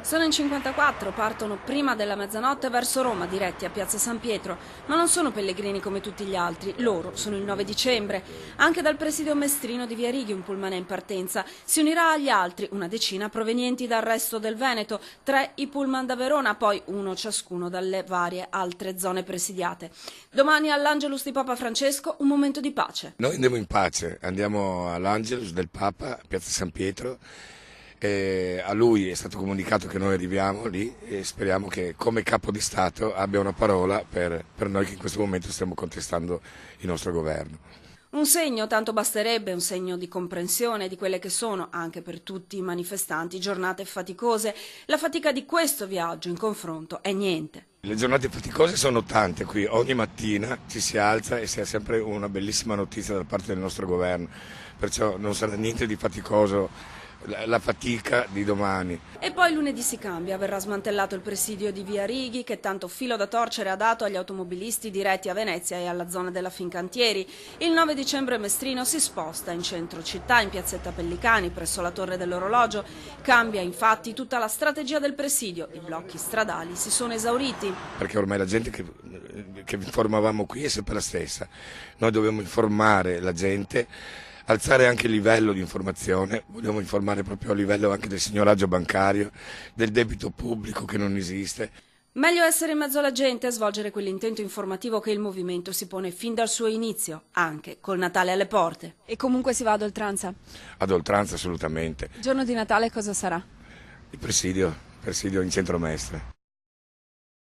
Sono in 54, partono prima della mezzanotte verso Roma, diretti a Piazza San Pietro, ma non sono pellegrini come tutti gli altri, loro sono il 9 dicembre. Anche dal presidio Mestrino di Via Righi un pullman è in partenza, si unirà agli altri, una decina provenienti dal resto del Veneto, 3 i pullman da Verona, poi uno ciascuno dalle varie altre zone presidiate. Domani all'Angelus di Papa Francesco un momento di pace. Noi andiamo in pace, andiamo all'Angelus del Papa, a Piazza San Pietro. A lui è stato comunicato che noi arriviamo lì e speriamo che come capo di Stato abbia una parola per noi che in questo momento stiamo contestando il nostro governo. Un segno, tanto basterebbe, un segno di comprensione di quelle che sono, anche per tutti i manifestanti, giornate faticose. La fatica di questo viaggio in confronto è niente. Le giornate faticose sono tante qui, ogni mattina ci si alza e si ha sempre una bellissima notizia da parte del nostro governo, perciò non sarà niente di faticoso la fatica di domani. E poi lunedì si cambia, verrà smantellato il presidio di Via Righi che tanto filo da torcere ha dato agli automobilisti diretti a Venezia e alla zona della Fincantieri. Il 9 dicembre Mestrino si sposta in centro città, in piazzetta Pellicani, presso la torre dell'orologio. Cambia infatti tutta la strategia del presidio, i blocchi stradali si sono esauriti. Perché ormai la gente che informavamo qui è sempre la stessa, noi dobbiamo informare la gente, alzare anche il livello di informazione, vogliamo informare proprio a livello anche del signoraggio bancario, del debito pubblico che non esiste. Meglio essere in mezzo alla gente e svolgere quell'intento informativo che il movimento si pone fin dal suo inizio, anche col Natale alle porte. E comunque si va ad oltranza? Ad oltranza assolutamente. Il giorno di Natale cosa sarà? Il presidio in centro Mestre.